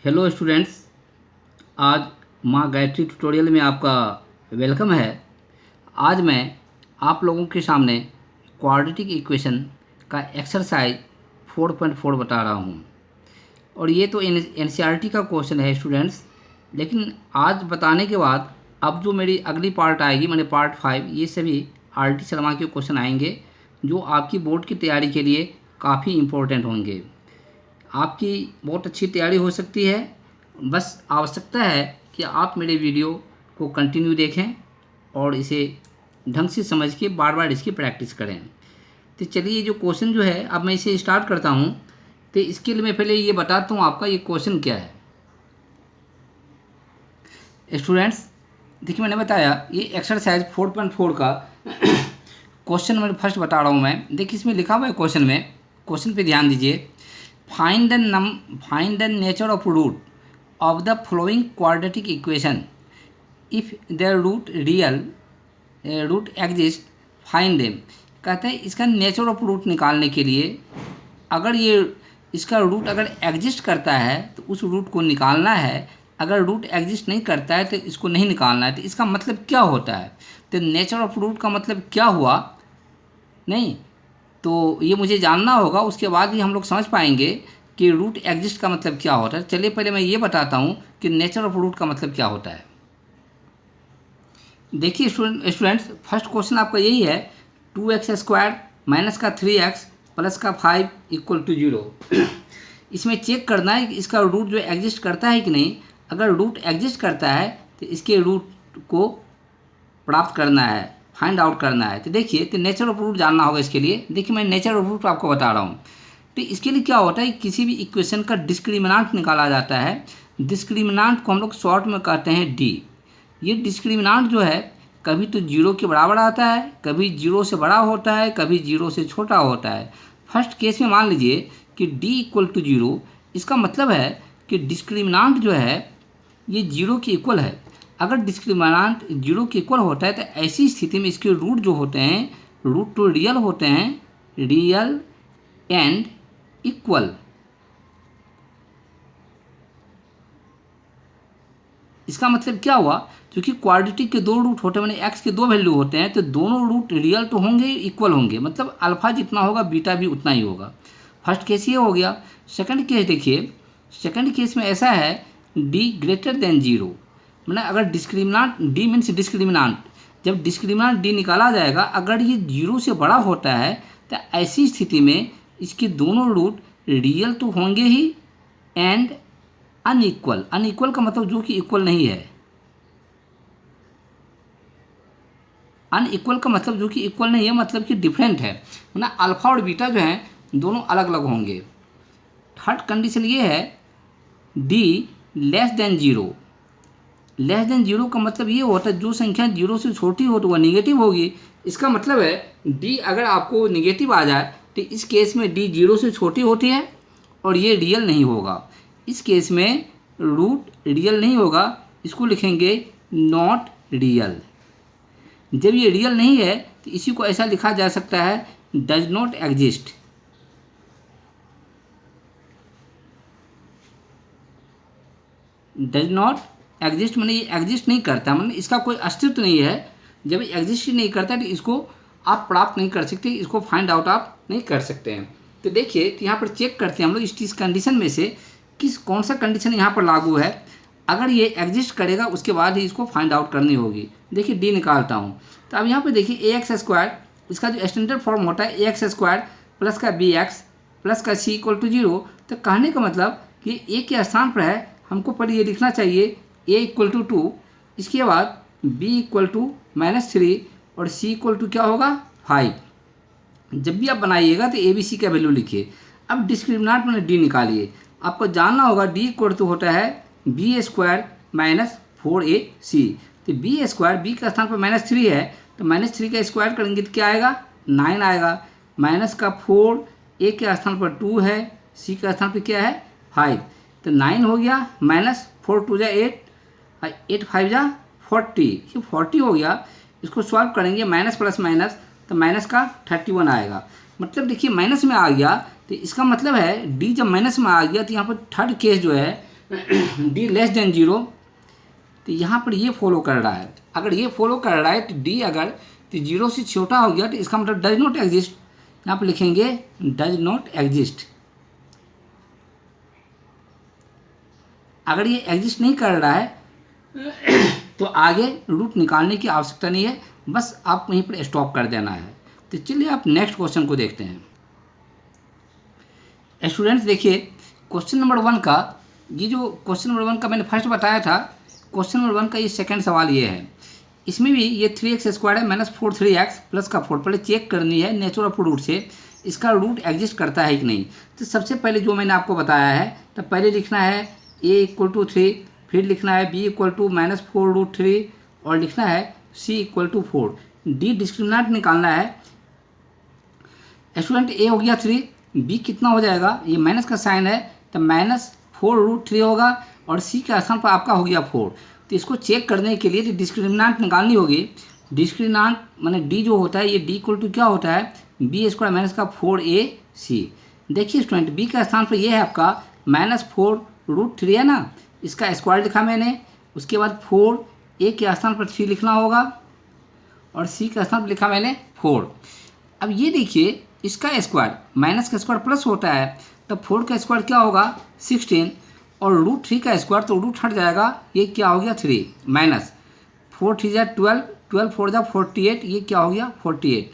Hello students. आज माँ Gayatri tutorial में आपका वेलकम है। आज मैं आप लोगों के सामने क्वाड्रेटिक इक्वेशन का एक्सरसाइज 4.4 बता रहा हूँ और ये तो एनसीईआरटी का क्वेश्चन है स्टूडेंट्स। लेकिन आज बताने के बाद अब जो मेरी अगली पार्ट आएगी मैंने पार्ट 5, ये सभी आरटी शर्मा के क्वेश्चन आएंगे जो आपकी बोर्ड की तैयारी के लिए काफ़ी इम्पोर्टेंट होंगे। आपकी बहुत अच्छी तैयारी हो सकती है। बस आवश्यकता है कि आप मेरे वीडियो को कंटिन्यू देखें और इसे ढंग से समझ के बार बार इसकी प्रैक्टिस करें। तो चलिए जो क्वेश्चन जो है अब मैं इसे स्टार्ट करता हूँ। तो इसके लिए मैं पहले ये बताता हूँ आपका ये क्वेश्चन क्या है। स्टूडेंट्स देखिए, मैंने बताया ये एक्सरसाइज 4.4 का क्वेश्चन नंबर फर्स्ट बता रहा हूँ मैं। देखिए इसमें लिखा हुआ है क्वेश्चन पे ध्यान दीजिए। Find the nature of root of the following quadratic equation if their root exist find them। कहते हैं इसका नेचर ऑफ रूट निकालने के लिए अगर ये इसका रूट अगर एग्जिस्ट करता है तो उस रूट को निकालना है, अगर रूट एग्जिस्ट नहीं करता है तो इसको नहीं निकालना है। तो इसका मतलब क्या होता है? तो नेचर ऑफ रूट का मतलब क्या हुआ नहीं, तो ये मुझे जानना होगा, उसके बाद ही हम लोग समझ पाएंगे कि रूट एग्जिस्ट का मतलब क्या होता है। चलिए पहले मैं ये बताता हूँ कि नेचर ऑफ रूट का मतलब क्या होता है। देखिए स्टूडेंट्स फर्स्ट क्वेश्चन आपका यही है, 2x² माइनस का 3x प्लस का 5 इक्वल टू 0। इसमें चेक करना है कि इसका रूट जो एग्जिस्ट करता है कि नहीं। अगर रूट एग्जिस्ट करता है तो इसके रूट को प्राप्त करना है, फाइंड आउट करना है। तो देखिए तो नेचर ऑफ रूट जानना होगा इसके लिए। देखिए मैं नेचर ऑफ रूट आपको बता रहा हूँ। तो इसके लिए क्या होता है, किसी भी इक्वेशन का डिस्क्रिमिनांट निकाला जाता है। डिस्क्रिमिनांट को हम लोग शॉर्ट में कहते हैं डी। ये डिस्क्रिमिनांट जो है कभी तो 0 के बराबर आता है, कभी 0 से बड़ा होता है, कभी 0 से छोटा होता है। फर्स्ट केस में मान लीजिए कि d इक्वल टू 0, इसका मतलब है कि डिस्क्रिमिनांट जो है ये 0 के इक्वल है। अगर डिस्क्रिमिनांट 0 के इक्वल होता है तो ऐसी स्थिति में इसके रूट जो होते हैं रूट तो रियल होते हैं, रियल एंड इक्वल। इसका मतलब क्या हुआ, क्योंकि क्वाड्रेटिक के 2 रूट होते हैं, मैंने x के 2 वैल्यू होते हैं, तो दोनों रूट रियल तो होंगे, इक्वल होंगे। मतलब अल्फा जितना होगा बीटा भी उतना ही होगा। फर्स्ट केस ये हो गया। सेकंड केस देखिए, सेकंड केस में ऐसा है d ग्रेटर देन 0। मतलब अगर डिस्क्रिमिनांट d मीन्स डिस्क्रिमिनांट, जब डिस्क्रिमिनांट d निकाला जाएगा अगर ये 0 से बड़ा होता है तो ऐसी स्थिति में इसके दोनों रूट रियल तो होंगे ही एंड अनइक्वल। अनइक्वल का मतलब जो कि इक्वल नहीं है। अनइक्वल का मतलब जो कि इक्वल नहीं है, मतलब कि डिफरेंट है। मतलब अल्फा और बीटा जो हैं दोनों अलग अलग होंगे। थर्ड कंडीशन ये है D less than 0। Less than 0 का मतलब ये होता है जो संख्या 0 से छोटी हो तो वह निगेटिव होगी। इसका मतलब है डी अगर आपको निगेटिव आ जाए तो इस केस में डी 0 से छोटी होती है और ये रियल नहीं होगा। इस केस में रूट रियल नहीं होगा, इसको लिखेंगे नॉट रियल। जब ये रियल नहीं है तो इसी को ऐसा लिखा जा सकता है does not exist. Does not exist मैंने ये एग्जिस्ट नहीं करता, मतलब इसका कोई अस्तित्व नहीं है। जब एग्जिस्ट ही नहीं करता तो इसको आप प्राप्त नहीं कर सकते, इसको फाइंड आउट आप नहीं कर सकते हैं। तो देखिए तो यहाँ पर चेक करते हैं हम लोग इस कंडीशन में से कौन सा कंडीशन यहाँ पर लागू है। अगर ये एग्जिस्ट करेगा उसके बाद ही इसको फाइंड आउट करनी होगी। देखिए डी निकालता हूँ तो अब यहाँ पे देखिए ax², इसका जो स्टैंडर्ड फॉर्म होता है ax² प्लस का bx प्लस का c इक्वल टू 0। तो कहने का मतलब कि a के स्थान पर है, हमको पहले ये लिखना चाहिए a इक्वल टू 2, इसके बाद b इक्वल टू -3 और c इक्वल टू क्या होगा 5। जब भी आप बनाइएगा तो a b c का वैल्यू लिखिए। अब डिस्क्रिमिनांट मैंने d निकालिए। आपको जानना होगा d इक्वल टू होता है b² माइनस 4ac। तो b² का स्थान पर -3 है तो -3 का स्क्वायर करेंगे तो क्या आएगा 9 आएगा। माइनस का 4 a के स्थान पर 2 है, c का स्थान पर क्या है 5, तो 9 हो गया। माइनस 4 2 जा 8, 8 5 जा 40, ये 40 हो गया। इसको सॉल्व करेंगे माइनस प्लस माइनस तो माइनस का 31 आएगा। मतलब देखिए माइनस में आ गया तो इसका मतलब है डी जब माइनस में आ गया तो यहाँ पर थर्ड केस जो है डी लेस देन 0, तो यहाँ पर ये फॉलो कर रहा है। अगर ये फॉलो कर रहा है तो डी अगर तो 0 से छोटा हो गया तो इसका मतलब डज नॉट एग्जिस्ट। यहाँ पर लिखेंगे डज नॉट एग्जिस्ट। अगर ये एग्जिस्ट नहीं कर रहा है तो आगे रूट निकालने की आवश्यकता नहीं है, बस आप वहीं पर स्टॉप कर देना है। तो चलिए आप नेक्स्ट क्वेश्चन को देखते हैं। स्टूडेंट्स देखिए क्वेश्चन नंबर 1 का, ये जो क्वेश्चन नंबर 1 का मैंने फर्स्ट बताया था, क्वेश्चन नंबर 1 का ये सेकंड सवाल ये है। इसमें भी ये 3x² है माइनस 4 3x प्लस का 4। पहले चेक करनी है नेचर ऑफ रूट से इसका रूट एग्जिस्ट करता है कि नहीं। तो सबसे पहले जो मैंने आपको बताया है, तो पहले लिखना है a = 3, फिर लिखना है b = -4√3 और लिखना है c = 4। डी डिस्क्रिमिनेंट निकालना है। स्टूडेंट a हो गया 3, b कितना हो जाएगा, ये माइनस का साइन है तो -4√3 होगा और c के स्थान पर आपका हो गया 4। तो इसको चेक करने के लिए डिस्क्रिमिनेंट निकालनी होगी। डिस्क्रिमिनेंट माने d जो होता है ये d = क्या होता है, b² माइनस का 4ac। देखिए स्टूडेंट b का स्थान पर ये है आपका -4√3 है ना, इसका स्क्वायर लिखा मैंने, उसके बाद 4, a के स्थान पर 3 लिखना होगा और c का स्थान पर लिखा मैंने 4। अब ये देखिए इसका स्क्वायर माइनस का स्क्वायर प्लस होता है, तब 4 का स्क्वायर क्या होगा 16 और √3 का स्क्वायर तो रूट हट जाएगा, ये क्या हो गया 3 माइनस 4 3 जा 12, 12 4 जा 48, ये क्या हो गया 48।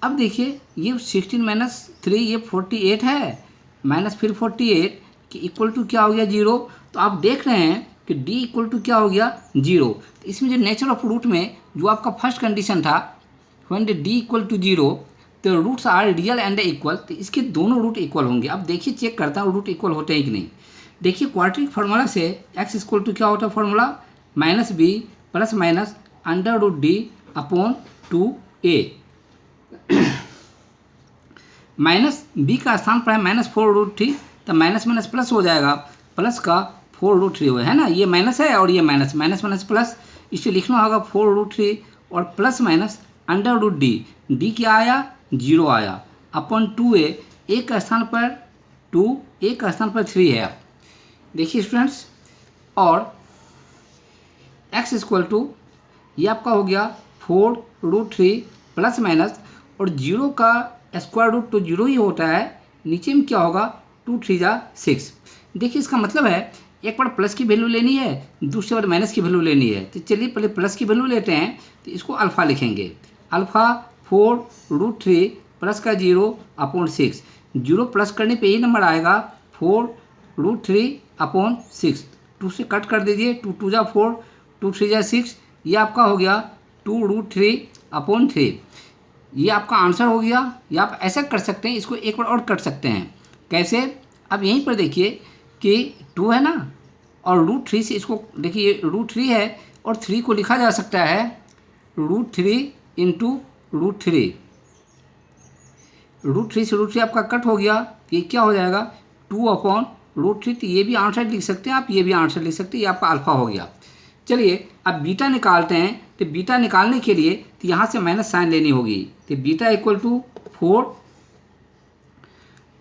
अब देखिए ये 16 माइनस 3 ये 48 है, माइनस फिर 48 कि इक्वल टू क्या हो गया 0। तो आप देख रहे हैं कि d = क्या हो गया 0। तो इसमें जो नेचर ऑफ रूट में जो आपका फर्स्ट कंडीशन था व्हेन d = 0 तो roots are real and equal, तो इसके दोनों रूट इक्वल होंगे। अब देखिए चेक करता हूँ रूट इक्वल होते हैं कि नहीं। देखिए क्वाड्रेटिक फार्मूला से x = क्या होता है formula, -b plus minus √d/2a। Minus b का स्थान पर है -4√3, तो माइनस माइनस प्लस हो जाएगा, प्लस का 4√3 है ना, ये माइनस है और ये माइनस माइनस प्लस, इसलिए लिखना होगा 4√3 और प्लस माइनस √d। d क्या आया 0 आया अपॉन 2a, a का स्थान पर 2, a का स्थान पर 3 है। देखिए स्टूडेंट्स, और x = ये आपका हो गया 4√3 प्लस माइनस और 0 का स्क्वायर रूट तो 0 ही होता है, नीचे में क्या होगा 2 3 जा 6। देखिए इसका मतलब है एक बार प्लस की वैल्यू लेनी है, दूसरी बार माइनस की वैल्यू लेनी है। तो चलिए पहले प्लस की वैल्यू लेते हैं, तो इसको अल्फ़ा लिखेंगे, अल्फ़ा 4√3 प्लस का 0/6, 0 प्लस करने पे यही नंबर आएगा 4√3/6। 2 से कट कर दीजिए, 2 2 जा 4, 2 3 जा 6, ये आपका हो गया 2√3/3। ये आपका आंसर हो गया। या आप ऐसा कर सकते हैं, इसको एक बार और कट सकते हैं। कैसे, अब यहीं पर देखिए कि 2 है ना और √3 से इसको देखिए √3 है और 3 को लिखा जा सकता है √3 × √3। √3 से √3 आपका कट हो गया, तो ये क्या हो जाएगा 2/√3। तो ये भी आंसर लिख सकते हैं आप, ये भी आंसर लिख सकते हैं, ये आपका अल्फ़ा हो गया। चलिए अब बीटा निकालते हैं। तो बीटा निकालने के लिए तो यहाँ से माइनस साइन लेनी होगी। तो बीटा =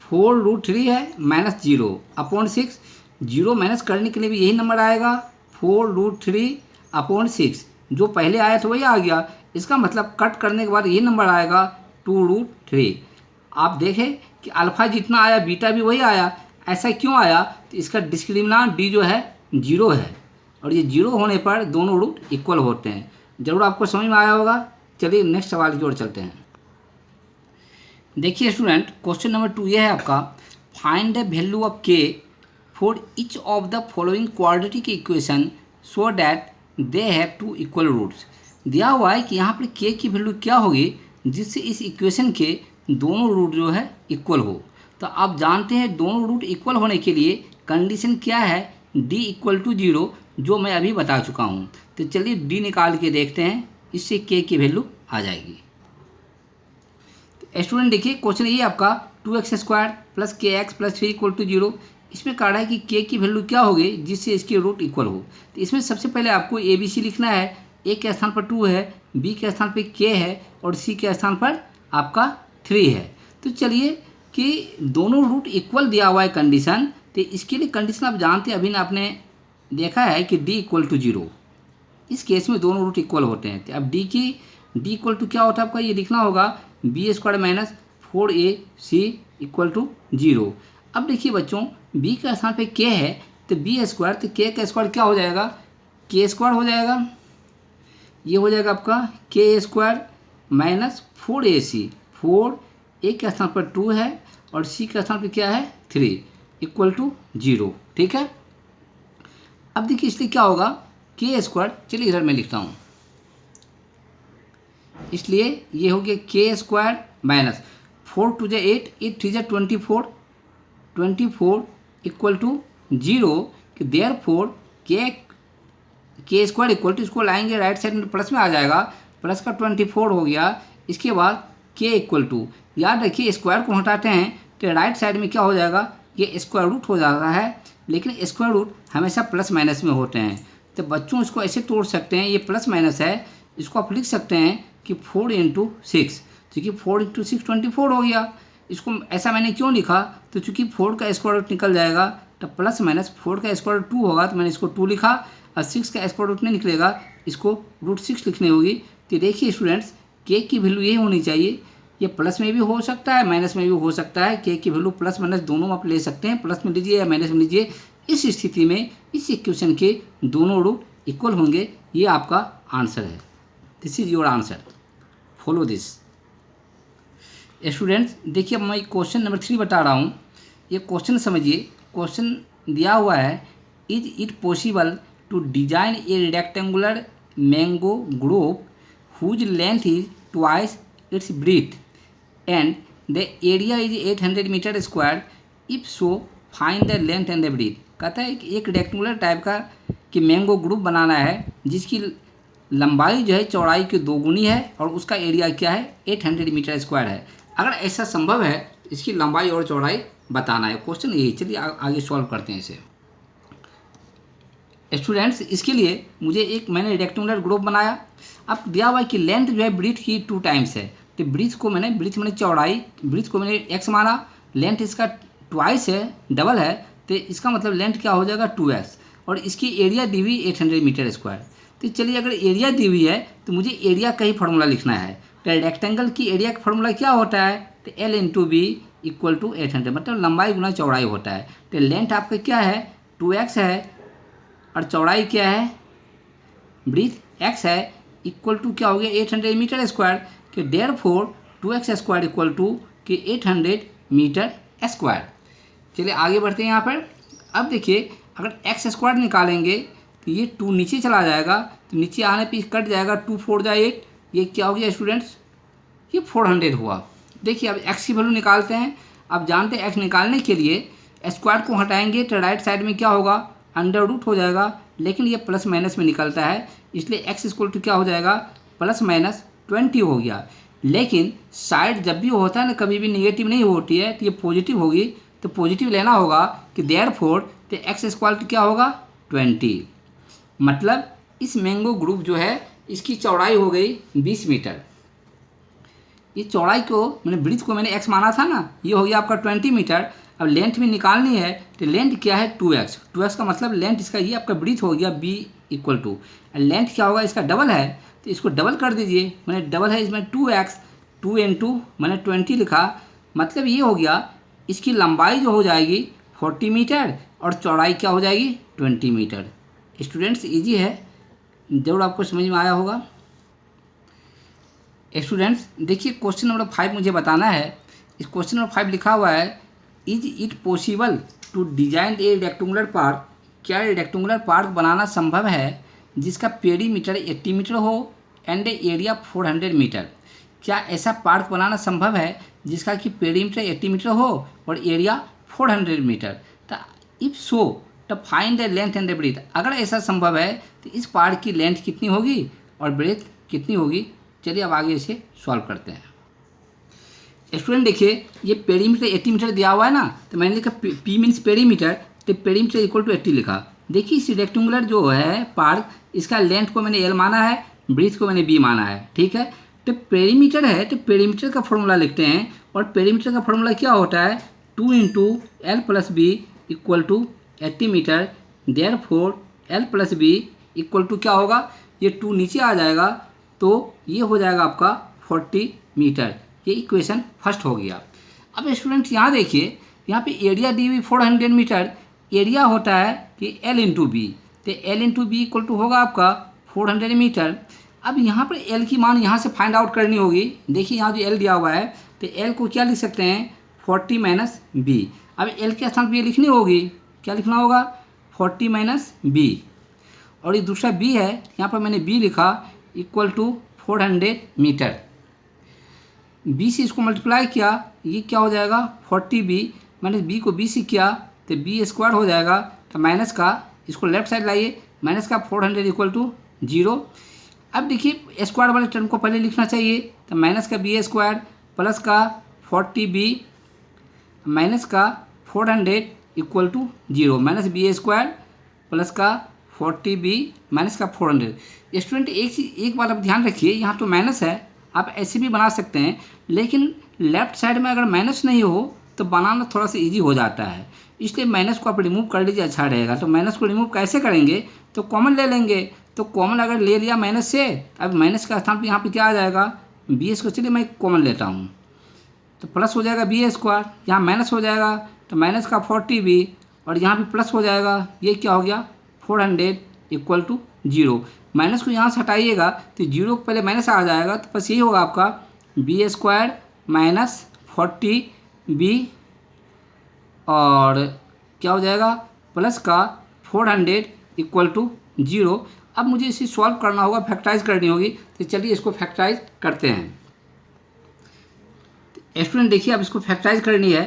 4√3 है -0/6, 0 माइनस करने के लिए भी यही नंबर आएगा 4√3/6, जो पहले आया था वही आ गया। इसका मतलब कट करने के बाद यही नंबर आएगा 2√3। आप देखें कि अल्फ़ा जितना आया बीटा भी वही आया। ऐसा क्यों आया, तो इसका डिस्क्रिमिनेंट d जो है 0 है और ये 0 होने पर दोनों रूट इक्वल होते हैं। ज़रूर आपको समझ में आया होगा। चलिए नेक्स्ट सवाल की ओर चलते हैं। देखिए स्टूडेंट, क्वेश्चन नंबर 2 ये है आपका, find the value of k for each of the following quadratic equation so that they have 2 equal roots. दिया हुआ है कि यहाँ पर k की वैल्यू क्या होगी जिससे इस इक्वेशन के दोनों रूट जो है इक्वल हो। तो आप जानते हैं दोनों रूट इक्वल होने के लिए कंडीशन क्या है, d = 0, जो मैं अभी बता चुका हूँ। तो चलिए d निकाल के देखते हैं, इससे k की वैल्यू आ जाएगी। तो स्टूडेंट देखिए क्वेश्चन ये आपका 2x² + kx + 3 = 0। इसमें कहा है कि k की वैल्यू क्या होगी जिससे इसके रूट इक्वल हो। तो इसमें सबसे पहले आपको ABC लिखना है। a के स्थान पर 2 है, b के स्थान पर k है और c के स्थान पर आपका 3 है। तो चलिए कि दोनों रूट इक्वल दिया हुआ है कंडीशन, तो इसके लिए कंडीशन आप जानते हैं, अभी ना आपने देखा है कि डी इक्वल टू 0, इस केस में दोनों रूट इक्वल होते हैं। तो अब डी इक्वल टू क्या होता है आपका, ये लिखना होगा B square minus 4ac equal to 0। अब देखिए बच्चों, बी का स्थान पे के है तो बी स्क्वायर, तो के का स्क्वायर क्या हो जाएगा, के स्क्वायर हो जाएगा, ये हो जाएगा आपका के स्क्वायर माइनस 4ac, 4 ए के स्थान पर 2 है और सी के स्थान पर क्या है 3 इक्वल टू 0। ठीक है, अब देखिए इसलिए क्या होगा के स्क्वायर, चलिए इधर मैं लिखता हूँ, इसलिए ये हो गया के स्क्वायर माइनस 4 2 8, 8 3 24, 24 इक्वल टू 0 कि देयरफॉर के स्क्वायर इक्वल टू, इसको लाएंगे राइट साइड में प्लस में आ जाएगा, प्लस का 24 हो गया। इसके बाद के इक्वल टू, याद रखिए स्क्वायर को हटाते हैं तो राइट साइड में क्या हो जाएगा, ये स्क्वायर रूट हो जाता है, लेकिन स्क्वायर रूट हमेशा प्लस माइनस में होते हैं। तो बच्चों इसको ऐसे तोड़ सकते हैं, ये प्लस माइनस है, इसको आप लिख सकते हैं कि 4 × 6, क्योंकि 4 × 6 24 हो गया। इसको ऐसा मैंने क्यों लिखा, तो चूँकि 4 का स्क्वायर रूट निकल जाएगा तो प्लस माइनस 4 का स्क्वायर रूट 2 होगा, तो मैंने इसको 2 लिखा, और 6 का स्क्वायर रूट नहीं निकलेगा, इसको √6 लिखनी होगी। तो देखिए स्टूडेंट्स, के की वैल्यू यही होनी चाहिए, ये प्लस में भी हो सकता है माइनस में भी हो सकता है, के की वैल्यू प्लस माइनस दोनों आप ले सकते हैं, प्लस में लीजिए या माइनस में लीजिए। इस स्थिति में इस इक्वेशन के दोनों रूट इक्वल होंगे, ये आपका आंसर है। This is your answer, follow this. Students देखिए, अब मैं क्वेश्चन नंबर 3 बता रहा हूँ, ये क्वेश्चन समझिए। क्वेश्चन दिया हुआ है, is it possible to design a rectangular mango grove whose length is twice its breadth and the area is 800 metre square, if so find the length and the breadth. कहता है कि एक rectangular type का कि mango group बनाना है जिसकी लंबाई जो है चौड़ाई की 2 गुनी है और उसका एरिया क्या है 800 मीटर स्क्वायर है। अगर ऐसा संभव है इसकी लंबाई और चौड़ाई बताना है, क्वेश्चन यही। चलिए आगे सॉल्व करते हैं इसे। स्टूडेंट्स इसके लिए मुझे मैंने रेक्टेंगुलर ग्रुप बनाया। अब दिया हुआ है कि लेंथ जो है ब्रीथ की 2 टाइम्स है, तो ब्रीथ मैंने चौड़ाई, ब्रीथ को मैंने x माना, लेंथ इसका ट्वाइस है, डबल है, तो इसका मतलब लेंथ क्या हो जाएगा 2x, और इसकी एरिया दी हुई 800 मीटर स्क्वायर। तो चलिए अगर एरिया दी हुई है तो मुझे एरिया का ही फॉर्मूला लिखना है। तो रेक्टेंगल की एरिया का फॉर्मूला क्या होता है, तो L × B इक्वल टू 800, मतलब लंबाई गुना चौड़ाई होता है। तो लेंथ आपका क्या है 2x है और चौड़ाई क्या है ब्रीथ x है, इक्वल टू क्या हो गया 800 मीटर स्क्वायर, कि therefore 2x square equal to कि 800 मीटर स्क्वायर। चलिए आगे बढ़ते हैं यहाँ पर। अब देखिए अगर x स्क्वायर निकालेंगे तो ये 2 नीचे चला जाएगा, तो नीचे आने पे कट जाएगा, 2 4 जा 8, ये क्या हो गया स्टूडेंट्स, ये 400 हुआ। देखिए अब x की वैल्यू निकालते हैं। अब जानते हैं x निकालने के लिए स्क्वायर को हटाएंगे तो राइट साइड में क्या होगा √ हो जाएगा, लेकिन ये प्लस माइनस में निकलता है, इसलिए x इक्वल टू क्या हो जाएगा +-20 हो गया। लेकिन साइड जब भी होता है ना, कभी भी निगेटिव नहीं होती है, तो ये पॉजिटिव होगी, तो पॉजिटिव लेना होगा कि देयरफॉर तो x इक्वल टू क्या होगा 20। मतलब इस मैंगो ग्रुप जो है इसकी चौड़ाई हो गई 20 मीटर। ये चौड़ाई को मैंने ब्रीथ को मैंने x माना था ना, ये हो गया आपका 20 मीटर। अब लेंथ भी निकालनी है, तो लेंथ क्या है 2x का मतलब लेंथ इसका ये आपका ब्रीथ हो गया b इक्वल टू, लेंथ क्या होगा इसका डबल है, तो इसको डबल कर दीजिए। मैंने डबल है इसमें 2x, 2 × मैंने 20 लिखा, मतलब ये हो गया इसकी लंबाई जो हो जाएगी 40 मीटर और चौड़ाई क्या हो जाएगी 20 मीटर। स्टूडेंट्स इजी है, जरूर आपको समझ में आया होगा। स्टूडेंट्स देखिए क्वेश्चन नंबर 5 मुझे बताना है। इस क्वेश्चन नंबर 5 लिखा हुआ है, is it possible to design a rectangular park, क्या रेक्टेंगुलर पार्क बनाना संभव है जिसका पेरीमीटर 80 मीटर हो एंड एरिया 400 मीटर। क्या ऐसा पार्क बनाना संभव है जिसका कि पेरीमीटर 80 मीटर हो और एरिया 400 मीटर। तो इफ सो तो find the length and the breadth. अगर ऐसा संभव है तो इस पार्क की लेंथ कितनी होगी और ब्रेथ कितनी होगी। चलिए अब आगे इसे सॉल्व करते हैं। स्टूडेंट देखिए ये पेरीमीटर 80 मीटर दिया हुआ है ना, तो मैंने लिखा P मीन्स पेरीमीटर, तो पेरीमीटर इक्वल टू 80 लिखा। देखिए इस रेक्टेंगुलर जो है पार्क, इसका लेंथ को मैंने L माना है, ब्रीथ को मैंने B माना है, ठीक है। तो पेरीमीटर है तो पेरीमीटर का फॉर्मूला लिखते हैं, और पेरीमीटर का फॉर्मूला क्या होता है 2 × L + B equal to 80 metre, therefore L plus B equal to क्या होगा, ये 2 नीचे आ जाएगा तो ये हो जाएगा आपका 40 मीटर। ये इक्वेशन फर्स्ट हो गया। अब स्टूडेंट यहाँ देखिए, यहाँ पे एरिया दी हुई 400 मीटर, एरिया होता है कि L इंटू बी, तो L into B equal to होगा आपका 400 मीटर। अब यहाँ पर L की मान यहाँ से फाइंड आउट करनी होगी। देखिए यहाँ जो L दिया हुआ है तो L को क्या लिख सकते हैं, 40 माइनस बी। अब L के स्थान पर ये लिखनी होगी, क्या लिखना होगा, 40 माइनस बी। और ये दूसरा B है, यहाँ पर मैंने B लिखा इक्वल टू 400 मीटर। B से इसको मल्टीप्लाई किया, ये क्या हो जाएगा 40B, मैंने B को B से किया तो B स्क्वायर हो जाएगा, तो माइनस का इसको लेफ्ट साइड लाइए, माइनस का 400 इक्वल टू 0। अब देखिए स्क्वायर वाले टर्म को पहले लिखना चाहिए, तो माइनस का B स्क्वायर प्लस का 40B माइनस का 400 equal to 0, minus B square plus का 40B माइनस का 400। स्टूडेंट एक बार आप ध्यान रखिए, यहाँ तो माइनस है, आप ऐसे भी बना सकते हैं, लेकिन लेफ्ट साइड में अगर माइनस नहीं हो तो बनाना थोड़ा सा इजी हो जाता है, इसलिए माइनस को आप रिमूव कर लीजिए, अच्छा रहेगा। तो माइनस को रिमूव कैसे करेंगे, तो कॉमन ले लेंगे, तो कॉमन अगर ले लिया माइनस से, अब माइनस का स्थान पर यहाँ पर क्या आ जाएगा, बी स्क्वायर, चलिए मैं कॉमन लेता हूँ, तो प्लस हो जाएगा बी स्क्वायर, यहाँ माइनस हो जाएगा तो माइनस का 40B, और यहाँ भी प्लस हो जाएगा, ये क्या हो गया 400 इक्वल टू 0। माइनस को यहाँ से हटाइएगा तो 0 को पहले माइनस आ जाएगा, तो बस यही होगा आपका बी स्क्वायर माइनस 40B और क्या हो जाएगा प्लस का 400 इक्वल टू 0। अब मुझे इसे सॉल्व करना होगा, फैक्टराइज करनी होगी, तो चलिए इसको फैक्टराइज करते हैं। स्टूडेंट देखिए, अब इसको फैक्टराइज करनी है,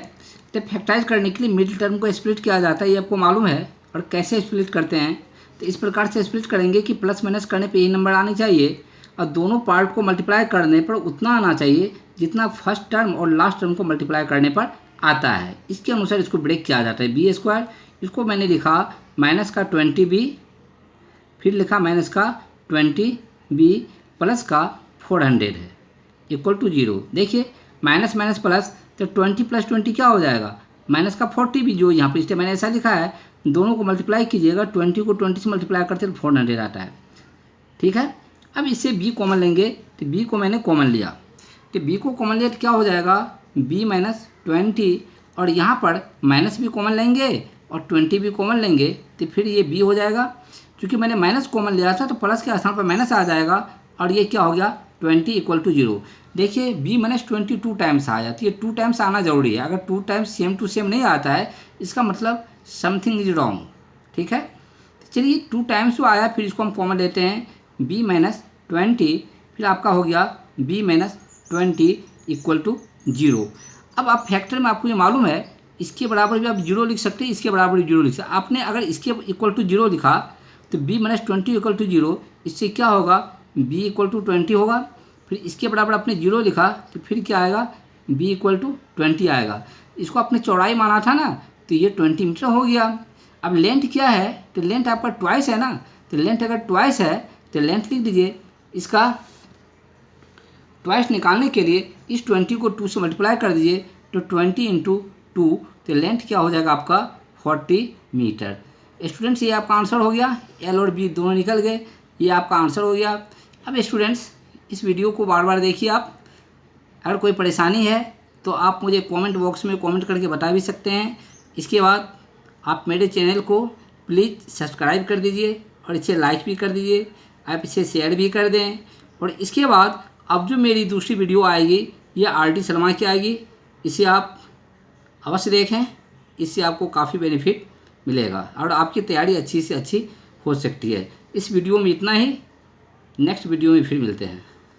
तो फैक्टराइज करने के लिए मिडिल टर्म को स्प्लिट किया जाता है, ये आपको मालूम है। और कैसे स्प्लिट करते हैं, तो इस प्रकार से स्प्लिट करेंगे कि प्लस माइनस करने पे यही नंबर आने चाहिए, और दोनों पार्ट को मल्टीप्लाई करने पर उतना आना चाहिए जितना फर्स्ट टर्म और लास्ट टर्म को मल्टीप्लाई करने पर आता है। इसके अनुसार इसको ब्रेक किया जाता है। बी स्क्वायर, इसको मैंने लिखा माइनस का 20B, फिर लिखा माइनस का 20B प्लस का 400 है इक्वल टू 0। देखिए माइनस माइनस प्लस, तो 20 प्लस 20 क्या हो जाएगा, माइनस का 40B, जो यहाँ पर इसलिए मैंने ऐसा लिखा है। दोनों को मल्टीप्लाई कीजिएगा, 20 को 20 से मल्टीप्लाई करते तो 400 आता है, ठीक है। अब इससे B कॉमन लेंगे, तो B को मैंने कॉमन लिया, तो B को कॉमन लिया तो क्या हो जाएगा B माइनस 20, और यहाँ पर माइनस भी कॉमन लेंगे और 20 भी कॉमन लेंगे, तो फिर ये B हो जाएगा। क्योंकि मैंने माइनस कॉमन लिया था तो प्लस के स्थान पर माइनस आ जाएगा, और ये क्या हो गया 20 इक्वल टू 0। देखिए B माइनस 20 2 टाइम्स आया, तो ये 2 टाइम्स आना जरूरी है। अगर 2 टाइम्स सेम टू सेम नहीं आता है, इसका मतलब समथिंग इज रॉन्ग, ठीक है। तो चलिए 2 टाइम्स जो आया, फिर इसको हम कॉमन लेते हैं, B माइनस 20, फिर आपका हो गया B माइनस 20 इक्वल टू 0। अब आप फैक्टर में आपको ये मालूम है, इसके बराबर भी आप 0 लिख सकते हैं, इसके बराबर भी 0 लिख सकते हैं। आपने अगर इसके इक्वल टू 0 लिखा तो B माइनस 20 इक्वल टू 0, इससे क्या होगा B इक्वल टू 20 होगा। फिर इसके बराबर आपने 0 लिखा तो फिर क्या आएगा B इक्वल टू 20 आएगा। इसको आपने चौड़ाई माना था ना, तो ये 20 मीटर हो गया। अब लेंथ क्या है, तो लेंथ आपका ट्वाइस है ना, तो लेंथ अगर ट्वाइस है तो लेंथ लिख दीजिए। इसका ट्वाइस निकालने के लिए इस 20 को 2 से मल्टीप्लाई कर दीजिए, तो 20 इंटू 2, तो लेंथ क्या हो जाएगा आपका 40 मीटर। स्टूडेंट्स ये आपका आंसर हो गया, L और B दोनों निकल गए, ये आपका आंसर हो गया। अब स्टूडेंट्स इस वीडियो को बार बार देखिए आप, अगर कोई परेशानी है तो आप मुझे कमेंट बॉक्स में कमेंट करके बता भी सकते हैं। इसके बाद आप मेरे चैनल को प्लीज़ सब्सक्राइब कर दीजिए और इसे लाइक भी कर दीजिए, आप इसे शेयर भी कर दें। और इसके बाद अब जो मेरी दूसरी वीडियो आएगी ये RD शर्मा की आएगी, इसे आप अवश्य देखें, इससे आपको काफ़ी बेनिफिट मिलेगा और आपकी तैयारी अच्छी से अच्छी हो सकती है। इस वीडियो में इतना ही, नेक्स्ट वीडियो में फिर मिलते हैं।